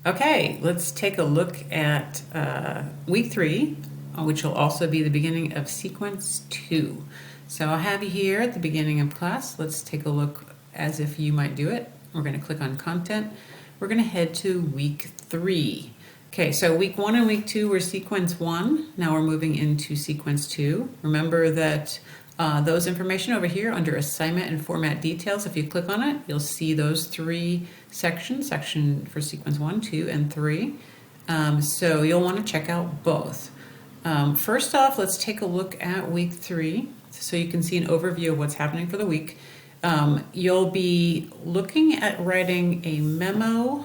Okay, let's take a look at week 3, which will also be the beginning of sequence 2. So I'll have you here at the beginning of class. Let's take a look as if you might do it. We're going to click on content. We're going to head to week 3. Okay, so week 1 and week 2 were sequence 1. Now we're moving into sequence 2. Remember that those information over here under assignment and format details, if you click on it, you'll see those 3 sections, section for sequence 1, 2, and 3. So you'll want to check out both. First off, let's take a look at week 3 so you can see an overview of what's happening for the week. You'll be looking at writing a memo,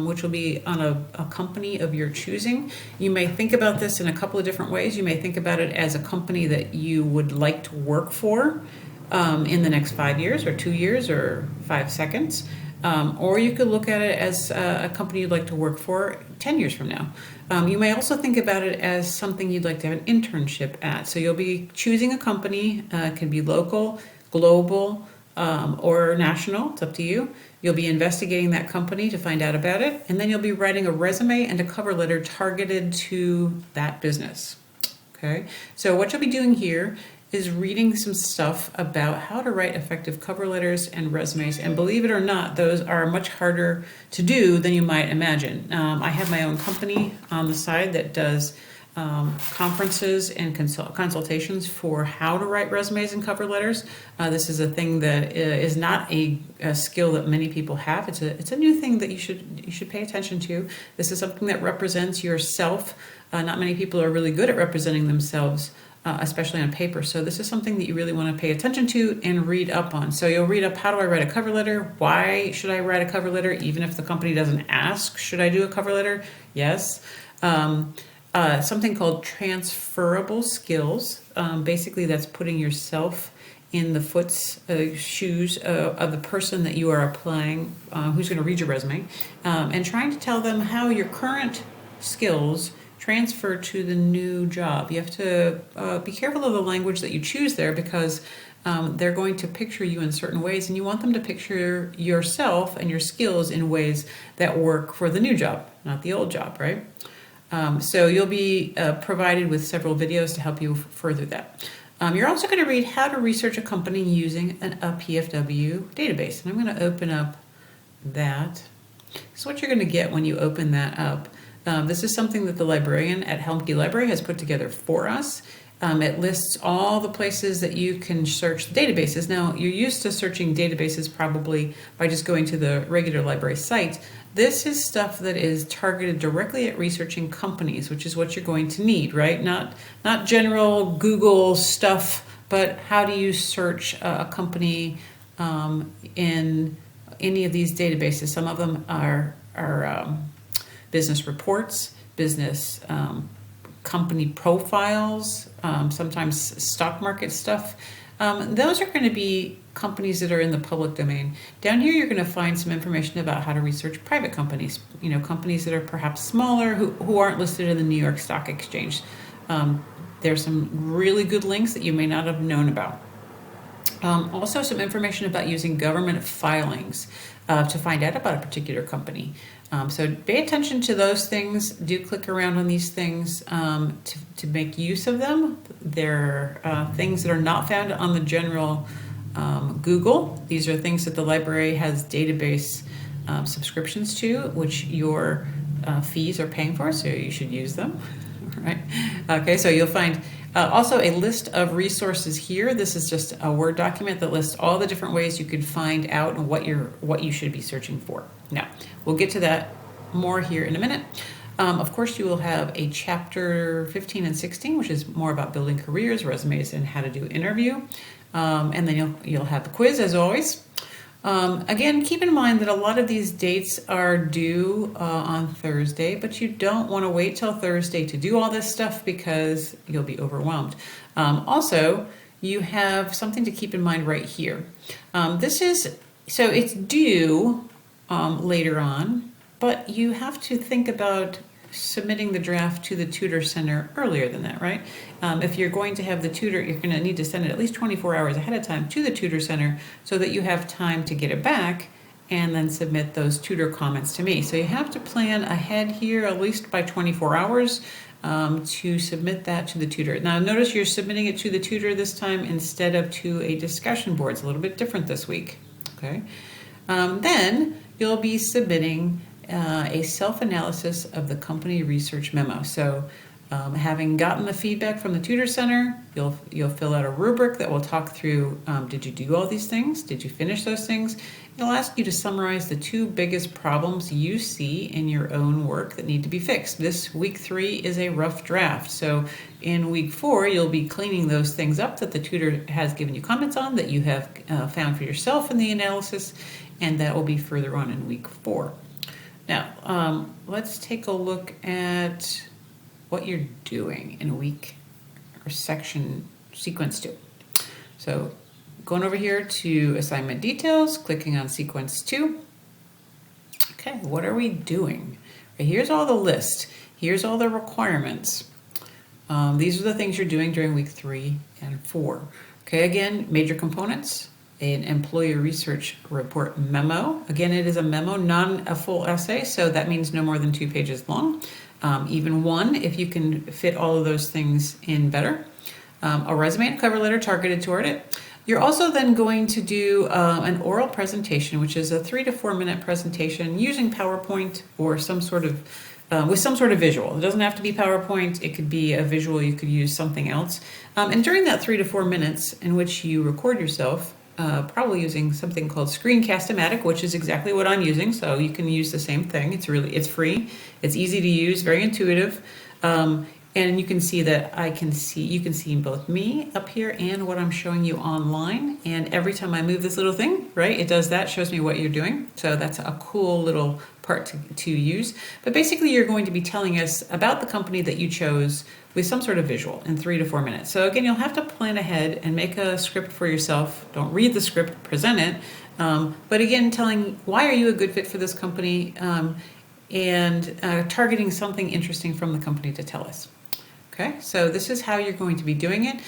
which will be on a company of your choosing. You may think about this in a couple of different ways. You may think about it as a company that you would like to work for in the next 5 years or 2 years or 5 seconds. Or you could look at it as a company you'd like to work for 10 years from now. You may also think about it as something you'd like to have an internship at. So you'll be choosing a company, it can be local, global, or national, it's up to you. You'll be investigating that company to find out about it, and then you'll be writing a resume and a cover letter targeted to that business. Okay, so what you'll be doing here is reading some stuff about how to write effective cover letters and resumes, and believe it or not, those are much harder to do than you might imagine. I have my own company on the side that does conferences and consultations for how to write resumes and cover letters. This is a thing that is not a skill that many people have. It's a new thing that you should pay attention to. This is something that represents yourself. Not many people are really good at representing themselves, especially on paper. So this is something that you really want to pay attention to and read up on. So you'll read up, how do I write a cover letter? Why should I write a cover letter? Even if the company doesn't ask, should I do a cover letter? Yes. Something called transferable skills. Basically, that's putting yourself in the shoes of the person that you are applying, who's going to read your resume, and trying to tell them how your current skills transfer to the new job. You have to be careful of the language that you choose there, because they're going to picture you in certain ways, and you want them to picture yourself and your skills in ways that work for the new job, not the old job, right? So you'll be provided with several videos to help you further that. You're also going to read how to research a company using a PFW database. And I'm going to open up that. So what you're going to get when you open that up, this is something that the librarian at Helmke Library has put together for us. It lists all the places that you can search the databases. Now, you're used to searching databases probably by just going to the regular library site. This is stuff that is targeted directly at researching companies, which is what you're going to need, right? Not general Google stuff, but how do you search a company in any of these databases? Some of them are business reports, business company profiles, sometimes stock market stuff. Those are going to be companies that are in the public domain. Down here, you're going to find some information about how to research private companies, companies that are perhaps smaller, who aren't listed in the New York Stock Exchange. There's some really good links that you may not have known about. Also, some information about using government filings to find out about a particular company. So pay attention to those things. Do click around on these things to make use of them. They're things that are not found on the general Google. These are things that the library has database subscriptions to, which your fees are paying for, so you should use them. Right? Okay, so you'll find also a list of resources here. This is just a Word document that lists all the different ways you could find out what you should be searching for. Now, we'll get to that more here in a minute. Of course, you will have a chapter 15 and 16, which is more about building careers, resumes, and how to do interview. And then you'll have the quiz, as always. Again, keep in mind that a lot of these dates are due on Thursday, but you don't want to wait till Thursday to do all this stuff because you'll be overwhelmed. Also, you have something to keep in mind right here. So it's due later on, but you have to think about submitting the draft to the tutor center earlier than that, right? If you're going to have the tutor, you're going to need to send it at least 24 hours ahead of time to the tutor center so that you have time to get it back and then submit those tutor comments to me. So you have to plan ahead here, at least by 24 hours, to submit that to the tutor. Now notice you're submitting it to the tutor this time instead of to a discussion board. It's a little bit different this week. Okay. Then you'll be submitting a self-analysis of the company research memo. So having gotten the feedback from the tutor center, you'll fill out a rubric that will talk through, did you do all these things? Did you finish those things? It'll ask you to summarize the 2 biggest problems you see in your own work that need to be fixed. This week 3 is a rough draft. So in week 4, you'll be cleaning those things up that the tutor has given you comments on, that you have found for yourself in the analysis, and that will be further on in week 4. Now, let's take a look at what you're doing in week or section sequence 2. So going over here to assignment details, clicking on sequence 2. Okay, what are we doing? Okay, here's all the list. Here's all the requirements. These are the things you're doing during week 3 and 4. Okay, again, major components, an employee research report memo. Again, it is a memo, not a full essay, so that means no more than 2 pages long. Even 1, if you can fit all of those things in better. A resume and cover letter targeted toward it. You're also then going to do an oral presentation, which is a 3 to 4 minute presentation using PowerPoint or some sort of, with some sort of visual. It doesn't have to be PowerPoint, it could be a visual, you could use something else. And during that 3 to 4 minutes in which you record yourself, probably using something called Screencast-O-Matic, which is exactly what I'm using, so you can use the same thing. It's free, it's easy to use, very intuitive. And you can see that you can see both me up here and what I'm showing you online. And every time I move this little thing, right, it does that, shows me what you're doing. So that's a cool little part to use. But basically you're going to be telling us about the company that you chose with some sort of visual in 3 to 4 minutes. So again, you'll have to plan ahead and make a script for yourself. Don't read the script, present it. But again, telling why are you a good fit for this company, and targeting something interesting from the company to tell us. Okay, so this is how you're going to be doing it.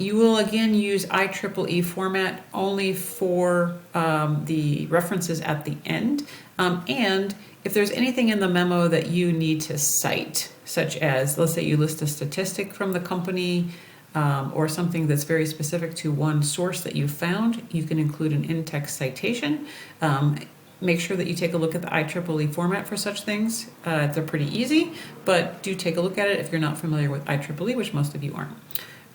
You will again use IEEE format only for the references at the end. And if there's anything in the memo that you need to cite, such as, let's say you list a statistic from the company or something that's very specific to one source that you found, you can include an in-text citation. Make sure that you take a look at the IEEE format for such things. They're pretty easy, but do take a look at it if you're not familiar with IEEE, which most of you aren't.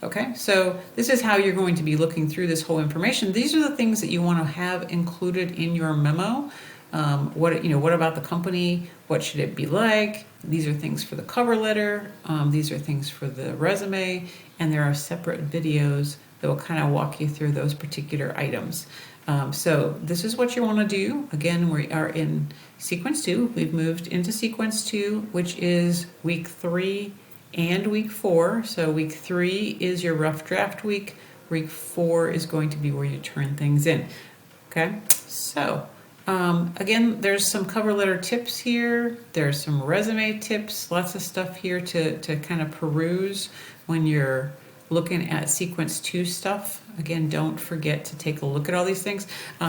Okay, so this is how you're going to be looking through this whole information. These are the things that you want to have included in your memo. What about the company? What should it be like? These are things for the cover letter. These are things for the resume, and there are separate videos that will kind of walk you through those particular items. So this is what you want to do. Again, we are in sequence 2. We've moved into sequence 2, which is week 3 and week 4. So week 3 is your rough draft week. Week 4 is going to be where you turn things in. Okay, so again, there's some cover letter tips here. There's some resume tips, lots of stuff here to kind of peruse when you're looking at sequence 2 stuff. Again, don't forget to take a look at all these things.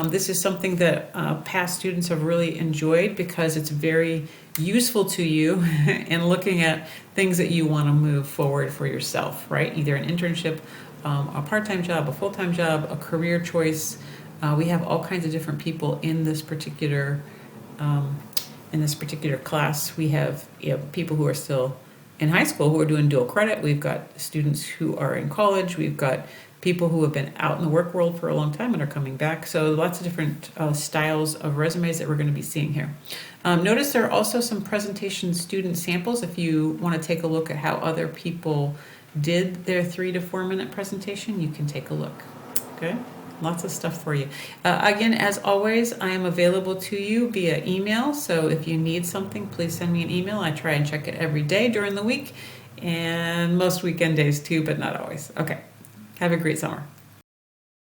This is something that past students have really enjoyed because it's very useful to you in looking at things that you want to move forward for yourself, right? Either an internship, a part-time job, a full-time job, a career choice. We have all kinds of different people in this particular class. We have people who are still in high school who are doing dual credit. We've got students who are in college. We've got people who have been out in the work world for a long time and are coming back. So lots of different styles of resumes that we're going to be seeing here. Notice there are also some presentation student samples if you want to take a look at how other people did their 3 to 4 minute presentation. You can take a look. Okay, lots of stuff for you. Again, as always, I am available to you via email. So if you need something, please send me an email. I try and check it every day during the week and most weekend days too, but not always. Okay. Have a great summer.